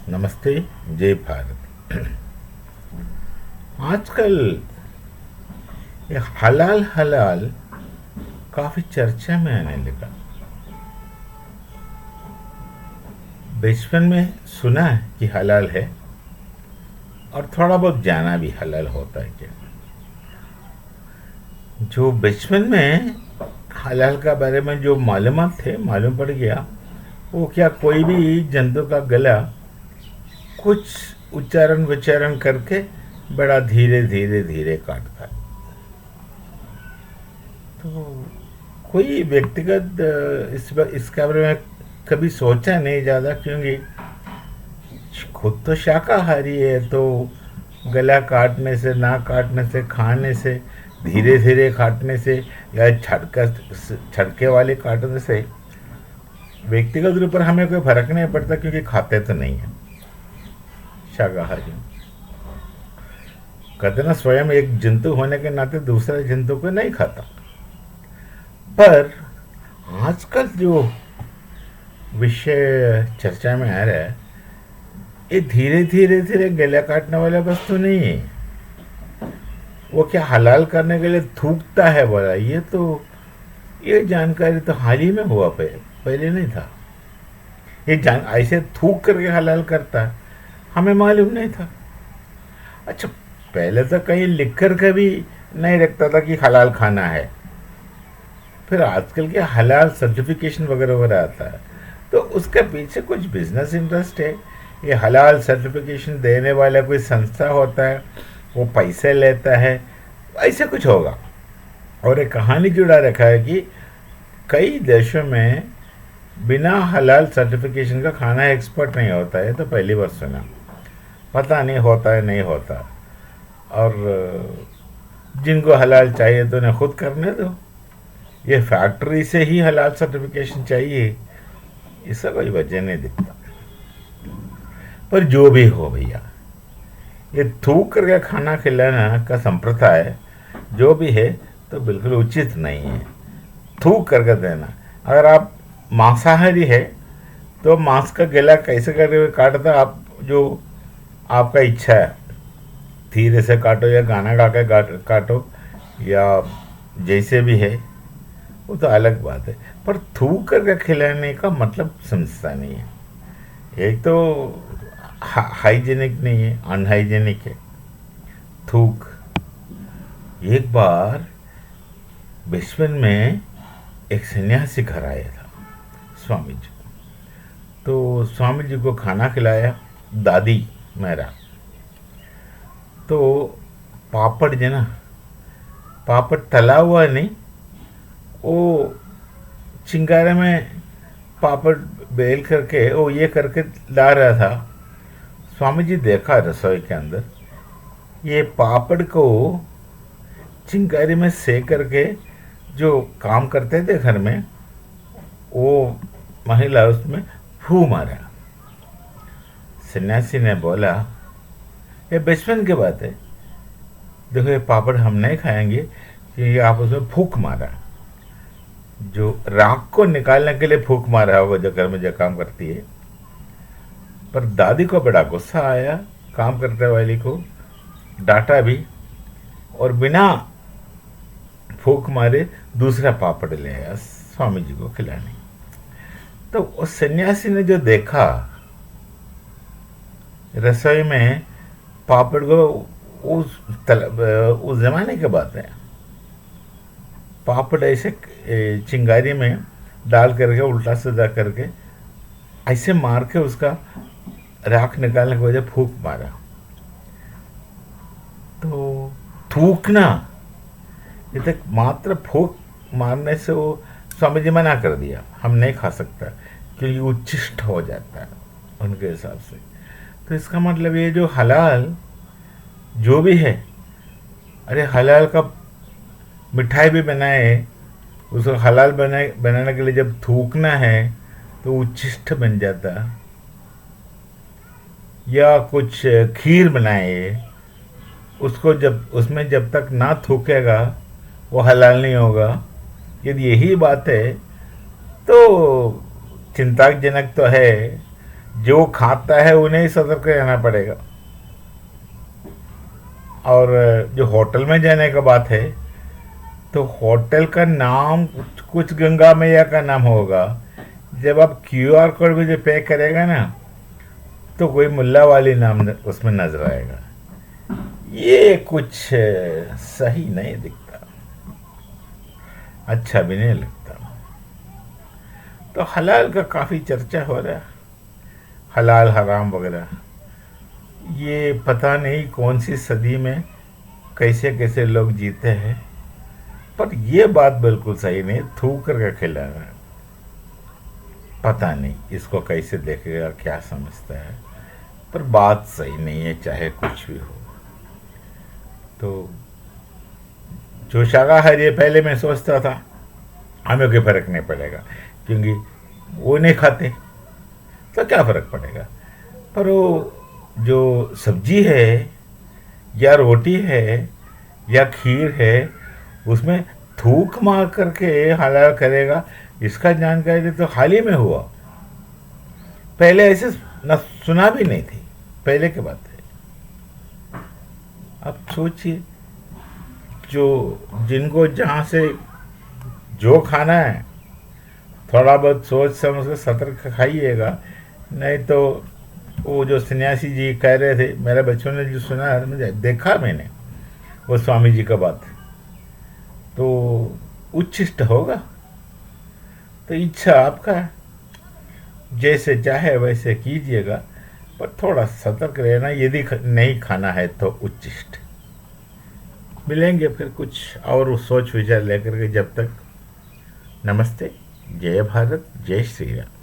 नमस्ते। जय भारत। आजकल ये हलाल हलाल काफी चर्चा में आने लगा। बचपन में सुना है कि हलाल है और थोड़ा बहुत जाना भी हलाल होता है क्या। जो बचपन में हलाल का बारे में जो मालूमात थे मालूम पड़ गया वो क्या कोई भी जंतु का गला कुछ उच्चारण विचारण करके बड़ा धीरे धीरे धीरे काटता है। तो कोई व्यक्तिगत इसके बारे में कभी सोचा नहीं ज़्यादा, क्योंकि खुद तो शाकाहारी है, तो गला काटने से, ना काटने से, खाने से, धीरे धीरे काटने से या छटके वाले काटने से व्यक्तिगत रूप पर हमें कोई फर्क नहीं पड़ता, क्योंकि खाते तो नहीं है शाकाहारी। कहते ना, स्वयं एक जंतु होने के नाते दूसरे जंतु को नहीं खाता। पर आजकल जो विषय चर्चा में आ रहा है, ये धीरे धीरे धीरे गला काटने वाला वस्तु नहीं है। वो क्या हलाल करने के लिए थूकता है बोला, ये जानकारी तो हाल ही में हुआ, पहले नहीं था। ये ऐसे थूक करके हलाल करता है, हमें मालूम नहीं था। अच्छा, पहले तो कहीं लिख कर कभी नहीं रखता था कि हलाल खाना है। फिर आजकल के हलाल सर्टिफिकेशन वगैरह वगैरह आता है, तो उसके पीछे कुछ बिजनेस इंटरेस्ट है। ये हलाल सर्टिफिकेशन देने वाला कोई संस्था होता है, वो पैसे लेता है, ऐसे कुछ होगा। और एक कहानी जुड़ा रखा है कि कई देशों में बिना हलाल सर्टिफिकेशन का खाना एक्सपोर्ट नहीं होता है। तो पहली बार सुना, पता नहीं होता है नहीं होता। और जिनको हलाल चाहिए तो उन्हें खुद करने दो। ये फैक्ट्री से ही हलाल सर्टिफिकेशन चाहिए, इसका कोई वजह नहीं दिखता। पर जो भी हो भैया, ये थूक करके खाना खिलाना का संप्रदाय जो भी है तो बिल्कुल उचित नहीं है। थूक करके देना, अगर आप मांसाहारी है तो मांस का गला कैसे करके काटता आप, जो आपका इच्छा है, धीरे से काटो या गाना गा के काटो या जैसे भी है, वो तो अलग बात है। पर थूक करके खिलाने का मतलब समझता नहीं है। एक तो हाइजेनिक नहीं है, अनहाइजेनिक है थूक। एक बार बचपन में एक सन्यासी घर आया था, स्वामी जी। तो स्वामी जी को खाना खिलाया दादी मेरा। तो पापड़ जो ना, पापड़ तला हुआ नहीं, वो चिंगारे में पापड़ बेल करके वो ये करके ला रहा था। स्वामी जी देखा रसोई के अंदर, ये पापड़ को चिंगारी में सेक करके जो काम करते थे घर में, वो महिला उसमें फू मारा। सन्यासी ने बोला, ये बचपन की बात है, देखो ये पापड़ हम नहीं खाएंगे कि आप उसमें फूक मारा। जो राख को निकालने के लिए फूक मारा होगा, जो घर में जो काम करती है। पर दादी को बड़ा गुस्सा आया, काम करने वाली को डांटा भी, और बिना फूक मारे दूसरा पापड़ ले आया स्वामी जी को खिलाने। तो उस सन्यासी ने जो देखा रसोई में पापड़ को, उस जमाने की बात है, पापड़ ऐसे चिंगारी में डाल करके उल्टा सीधा करके ऐसे मार के उसका राख निकालने की वजह फूक मारा। तो थूकना, ये तक मात्र फूक मारने से वो स्वामी जी मना कर दिया, हम नहीं खा सकता, क्योंकि उच्छिष्ट हो जाता है उनके हिसाब से। तो इसका मतलब ये जो हलाल जो भी है, अरे हलाल का मिठाई भी बनाए, उसको हलाल बनाने के लिए जब थूकना है तो उच्छिष्ट बन जाता। या कुछ खीर बनाए, उसको जब तक ना थूकेगा वो हलाल नहीं होगा। यदि यही बात है तो चिंताजनक तो है जो खाता है उन्हें ही सतर्क रहना पड़ेगा। और जो होटल में जाने का बात है, तो होटल का नाम कुछ गंगा मैया का नाम होगा। जब आप क्यूआर कोड में जो पे करेगा ना, तो कोई मुल्ला वाली नाम उसमें नजर आएगा। ये कुछ सही नहीं दिखता, अच्छा भी नहीं लगता। तो हलाल का काफ़ी चर्चा हो रहा है, हलाल हराम वगैरह। ये पता नहीं कौन सी सदी में कैसे कैसे लोग जीते हैं, पर ये बात बिल्कुल सही नहीं, थूक करके खिलाना। पता नहीं इसको कैसे देखेगा, क्या समझता है, पर बात सही नहीं है, चाहे कुछ भी हो। तो जो शाकाहारी है, पहले मैं सोचता था हमें कोई फर्क नहीं पड़ेगा क्योंकि वो नहीं खाते, तो क्या फर्क पड़ेगा। पर वो जो सब्जी है या रोटी है या खीर है, उसमें थूक मार करके हलाल करेगा, इसका जानकारी तो हाल ही में हुआ। पहले ऐसे न सुना भी नहीं थी, पहले की बात है। अब सोचिए, जो जिनको जहाँ से जो खाना है, थोड़ा बहुत सोच समझ कर सतर्क खाइएगा। नहीं तो वो जो सन्यासी जी कह रहे थे, मेरे बच्चों ने जो सुना है, मुझे देखा मैंने वो स्वामी जी का बात, तो उच्छिष्ट होगा। तो इच्छा आपका है, जैसे चाहे वैसे कीजिएगा, पर थोड़ा सतर्क रहना। यदि नहीं खाना है तो उच्छिष्ट। मिलेंगे फिर कुछ और सोच विचार लेकर के, जब तक नमस्ते, जय भारत, जय श्री राम।